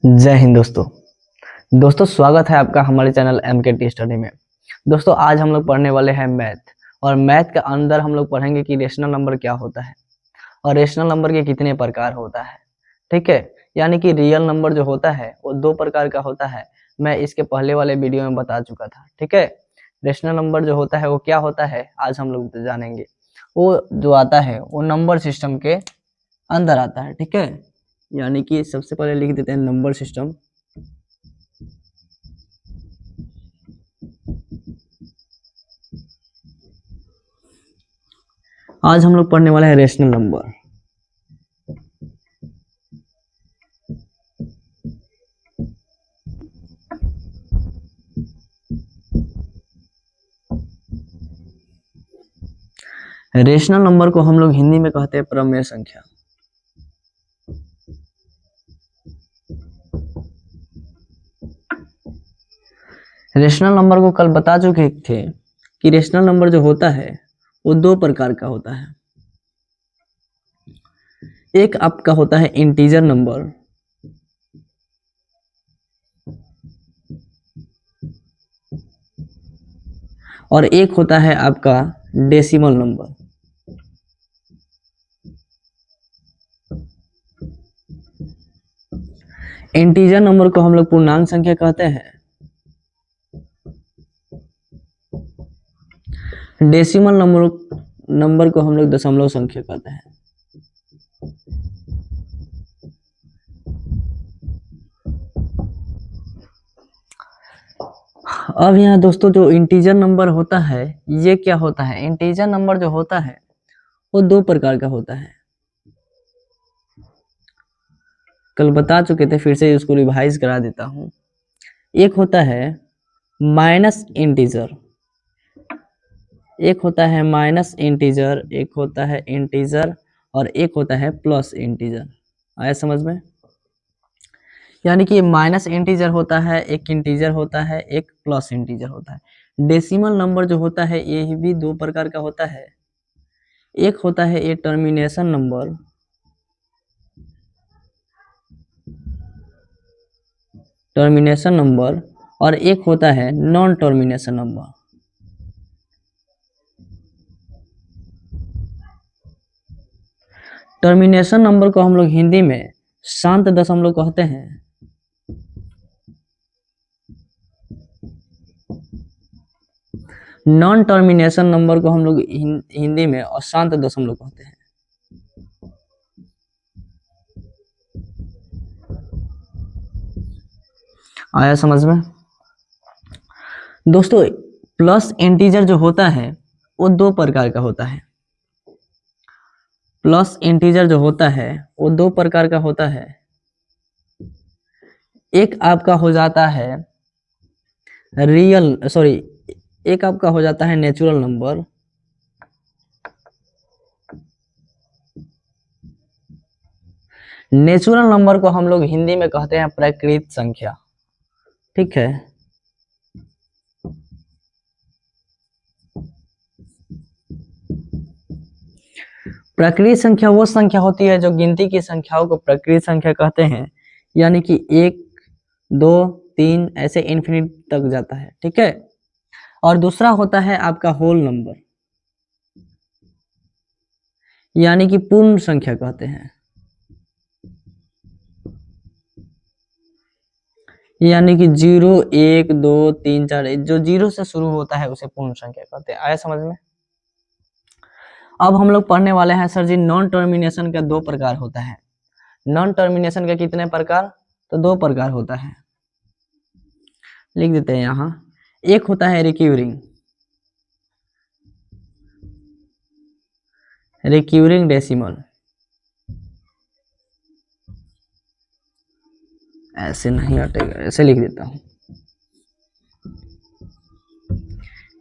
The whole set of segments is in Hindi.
जय हिंद दोस्तों। स्वागत है आपका हमारे चैनल MKT स्टडी में। दोस्तों आज हम लोग पढ़ने वाले हैं मैथ, और मैथ के अंदर हम लोग पढ़ेंगे कि रेशनल नंबर क्या होता है और रेशनल नंबर के कितने प्रकार होता है। ठीक है, यानी कि रियल नंबर जो होता है वो दो प्रकार का होता है। मैं इसके पहले वाले वीडियो में बता चुका था। ठीक है, रेशनल नंबर जो होता है वो क्या होता है आज हम लोग जानेंगे। वो जो आता है वो नंबर सिस्टम के अंदर आता है। ठीक है, यानी कि सबसे पहले लिख देते हैं नंबर सिस्टम। आज हम लोग पढ़ने वाले हैं रेशनल नंबर। रेशनल नंबर को हम लोग हिंदी में कहते हैं प्रमेय संख्या। रेशनल नंबर को कल बता चुके थे कि रेशनल नंबर जो होता है वो दो प्रकार का होता है। एक आपका होता है इंटीजर नंबर, और एक होता है आपका डेसिमल नंबर। इंटीजर नंबर को हम लोग पूर्णांक संख्या कहते हैं। डेसिमल नंबर को हम लोग दशमलव संख्या कहते हैं। अब यहाँ दोस्तों जो इंटीजर नंबर होता है ये क्या होता है। इंटीजर नंबर जो होता है वो दो प्रकार का होता है। कल बता चुके थे, फिर से उसको रिवाइज करा देता हूँ। एक होता है माइनस इंटीजर, एक होता है माइनस इंटीजर, एक होता है इंटीजर, और एक होता है प्लस इंटीजर। आया समझ में? यानी कि माइनस इंटीजर होता है, एक इंटीजर होता है, एक प्लस इंटीजर होता है। डेसिमल नंबर जो होता है ये भी दो प्रकार का होता है। एक होता है ये टर्मिनेशन नंबर, और एक होता है non termination number. Termination number को हम लोग हिंदी में शांत दशमलव कहते हैं। नॉन टर्मिनेशन नंबर को हम लोग हिंदी में अशांत दशमलव कहते हैं। आया समझ में? दोस्तों प्लस इंटीजर जो होता है वो दो प्रकार का होता है। प्लस इंटीजर जो होता है वो दो प्रकार का होता है। एक आपका हो जाता है एक आपका हो जाता है नेचुरल नंबर, नेचुरल नंबर को हम लोग हिंदी में कहते हैं प्राकृत संख्या। ठीक है, प्राकृत संख्या वो संख्या होती है जो गिनती की संख्याओं को प्राकृत संख्या कहते हैं। यानी कि 1 2 3 ऐसे इन्फिनिट तक जाता है। ठीक है, और दूसरा होता है आपका होल नंबर, यानी कि पूर्ण संख्या कहते हैं। यानी कि 0 1 2 3 4 जो 0 से शुरू होता है उसे पूर्ण संख्या कहते हैं। आया समझ में? अब हम लोग पढ़ने वाले हैं सर जी नॉन टर्मिनेशन का दो प्रकार होता है। नॉन टर्मिनेशन का कितने प्रकार? तो दो प्रकार होता है। लिख देते हैं यहाँ। एक होता है रिक्यूरिंग डेसिमल, ऐसे नहीं हटेगा, ऐसे लिख देता हूँ।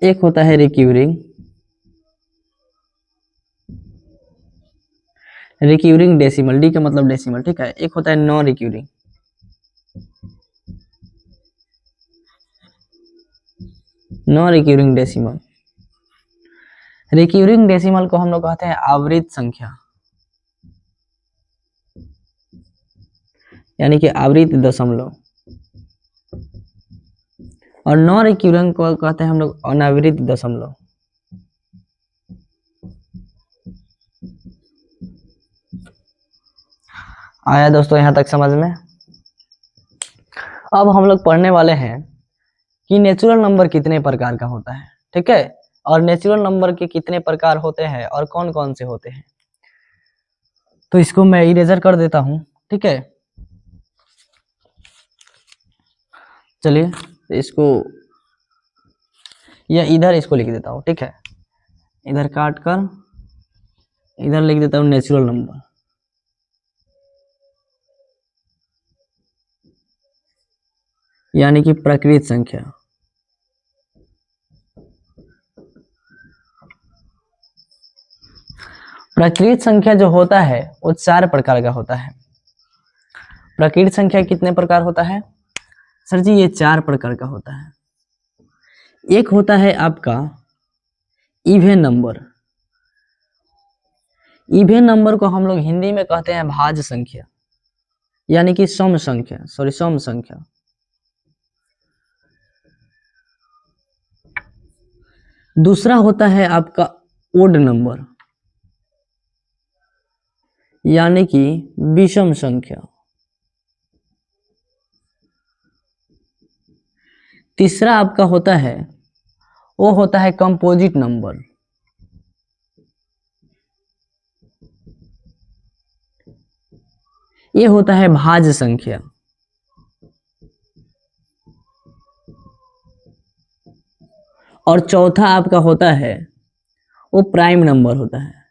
एक होता है रिक्यूरिंग डेसिमल, डी का मतलब डेसिमल। ठीक है, एक होता है non recurring, decimal. Recurring decimal को हम लोग कहते हैं आवृत संख्या, यानी कि आवृत्त दशमलव, और नॉन रिक्यूरेंट को कहते हैं हम लोग अनावृत्त दशमलव। आया दोस्तों यहाँ तक समझ में? अब हम लोग पढ़ने वाले हैं कि नेचुरल नंबर कितने प्रकार का होता है, ठीक है, और नेचुरल नंबर के कितने प्रकार होते हैं और कौन कौन से होते हैं। तो इसको मैं इरेजर कर देता हूं, ठीक है। चलिए इसको या इधर इसको लिख देता हूं, ठीक है, इधर काट कर इधर लिख देता हूं नेचुरल नंबर। यानी कि प्रकृत संख्या। प्रकृत संख्या जो होता है वो 4 प्रकार का होता है। प्रकृत संख्या कितने प्रकार होता है सर जी? ये 4 प्रकार का होता है। एक होता है आपका इवन नंबर। इवन नंबर को हम लोग हिंदी में कहते हैं भाज्य संख्या, यानी कि सम संख्या, सम संख्या। दूसरा होता है आपका ओड नंबर, यानी कि विषम संख्या। तीसरा आपका होता है वो होता है कंपोजिट नंबर। ये होता है भाज्य संख्या। और चौथा आपका होता है वो प्राइम नंबर होता है,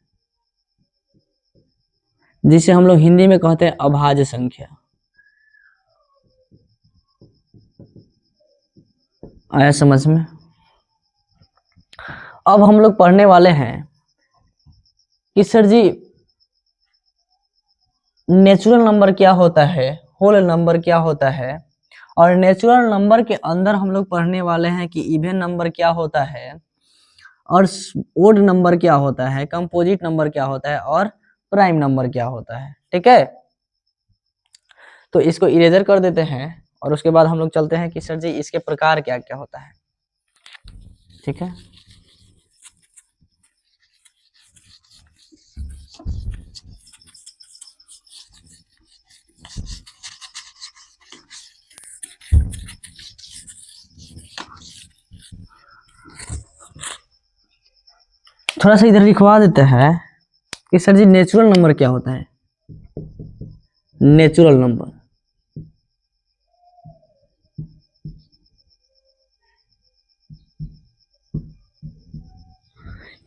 जिसे हम लोग हिंदी में कहते हैं अभाज्य संख्या। आया समझ में? अब हम लोग पढ़ने वाले हैं कि सर जी नेचुरल नंबर क्या होता है, होल नंबर क्या होता है, और नेचुरल नंबर के अंदर हम लोग पढ़ने वाले हैं कि इवन नंबर क्या होता है, और ओड नंबर क्या होता है, कंपोजिट नंबर क्या होता है, और प्राइम नंबर क्या होता है, ठीक है। तो इसको इरेजर कर देते हैं और उसके बाद हम लोग चलते हैं कि सर जी इसके प्रकार क्या क्या होता है, ठीक है। थोड़ा सा इधर लिखवा देते हैं कि सर जी नेचुरल नंबर क्या होता है। नेचुरल नंबर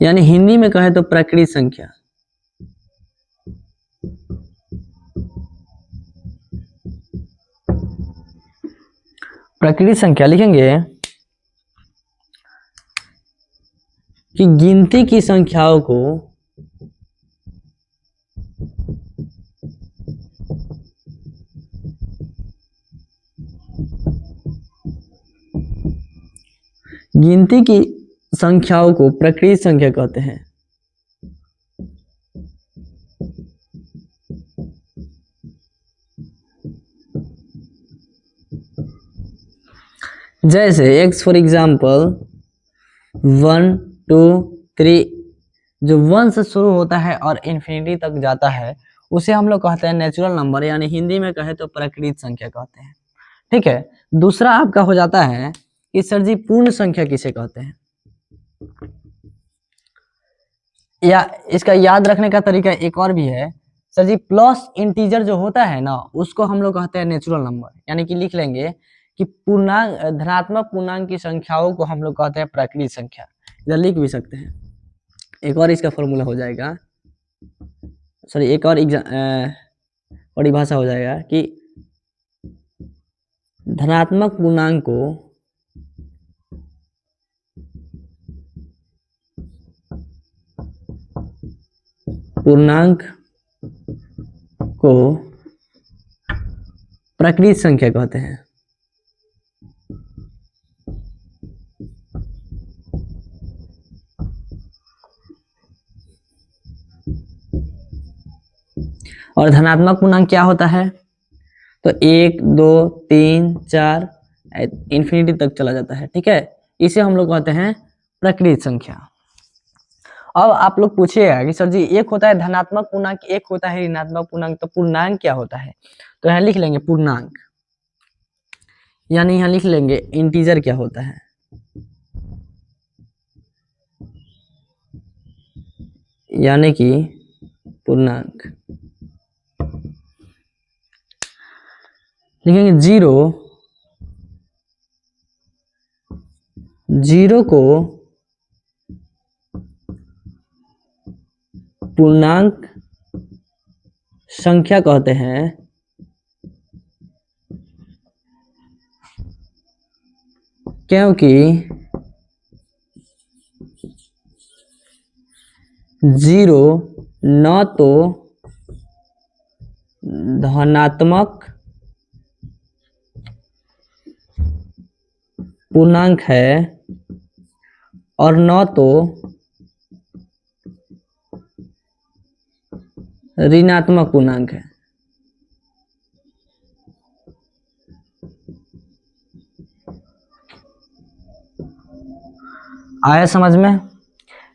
यानी हिंदी में कहे तो प्राकृत संख्या। प्राकृत संख्या लिखेंगे कि गिनती की संख्याओं को प्रकृत संख्या कहते हैं। जैसे x फॉर एग्जाम्पल 1 2 3, जो 1 से शुरू होता है और इन्फिनिटी तक जाता है उसे हम लोग कहते हैं नेचुरल नंबर, यानी हिंदी में कहे तो प्राकृत संख्या कहते हैं, ठीक है। दूसरा आपका हो जाता है कि सर जी पूर्ण संख्या किसे कहते हैं, या इसका याद रखने का तरीका एक और भी है सर जी, प्लस इंटीजर जो होता है ना उसको हम लोग कहते हैं नेचुरल नंबर, यानी कि लिख लेंगे कि पूर्णांक धनात्मक पूर्णांक की संख्याओं को हम लोग कहते हैं प्राकृत संख्या। इधर लिख भी सकते हैं, एक और इसका फॉर्मूला हो जाएगा, सॉरी एक और परिभाषा हो जाएगा कि धनात्मक पूर्णांक को प्राकृत संख्या कहते हैं। और धनात्मक पूर्णांक क्या होता है? तो 1 2 3 4 इन्फिनिटी तक चला जाता है, ठीक है। इसे हम लोग कहते हैं प्रकृत संख्या। अब आप लोग पूछिएगा कि सर जी एक होता है धनात्मक पूर्णांक, एक होता है ऋणात्मक पूर्णांक, तो पूर्णांक क्या होता है? तो यहाँ लिख लेंगे पूर्णांक, यानी यहाँ लिख लेंगे इंटीजर क्या होता है। यानी कि पूर्णांक लिखेंगे जीरो को पूर्णांक संख्या कहते हैं, क्योंकि जीरो न तो धनात्मक पूर्णांक है और न तो ऋणात्मक पूर्णांक है। आया समझ में?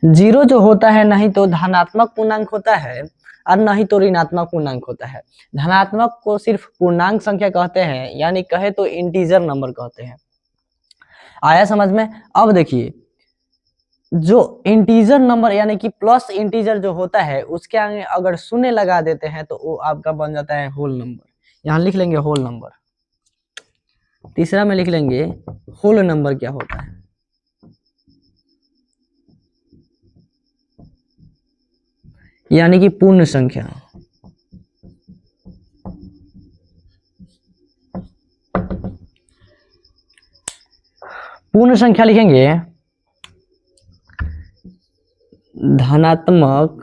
जीरो जो होता है नहीं तो धनात्मक पूर्णांक होता है और नहीं तो ऋणात्मक पूर्णांक होता है। धनात्मक को सिर्फ पूर्णांक संख्या कहते हैं, यानी कहे तो इंटीजर नंबर कहते हैं। आया समझ में? अब देखिए, जो इंटीजर नंबर यानी कि प्लस इंटीजर जो होता है उसके आगे अगर शून्य लगा देते हैं तो वो आपका बन जाता है होल नंबर। यहाँ लिख लेंगे होल नंबर। तीसरा में लिख लेंगे होल नंबर क्या होता है। यानी कि पूर्ण संख्या। पूर्ण संख्या लिखेंगे धनात्मक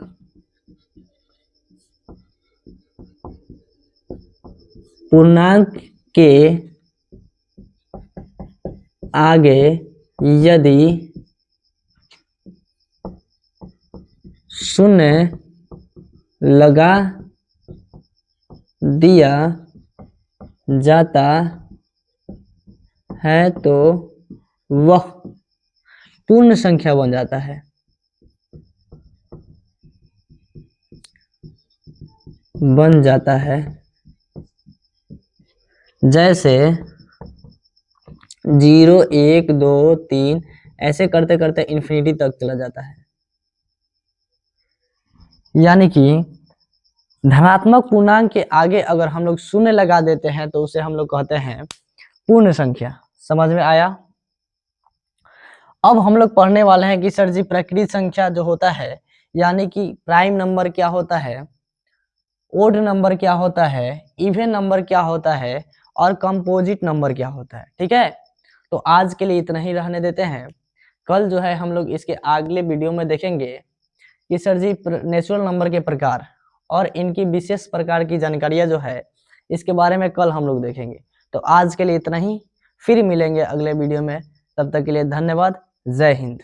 पूर्णांक के आगे यदि शून्य लगा दिया जाता है तो वह पूर्ण संख्या बन जाता है। जैसे 0 1 2 3 ऐसे करते करते इन्फिनिटी तक चला जाता है। यानी कि धनात्मक पूर्णांक के आगे अगर हम लोग शून्य लगा देते हैं तो उसे हम लोग कहते हैं पूर्ण संख्या। समझ में आया? अब हम लोग पढ़ने वाले हैं कि सर जी प्रकृत संख्या जो होता है, यानी कि प्राइम नंबर क्या होता है, ओड नंबर क्या होता है, इवन नंबर क्या होता है और कंपोजिट नंबर क्या होता है। ठीक है, तो आज के लिए इतना ही रहने देते हैं। कल जो है हम लोग इसके अगले वीडियो में देखेंगे कि सर जी नेचुरल नंबर के प्रकार और इनकी विशेष प्रकार की जानकारियां जो है इसके बारे में कल हम लोग देखेंगे। तो आज के लिए इतना ही, फिर मिलेंगे अगले वीडियो में। तब तक के लिए धन्यवाद। जय हिंद।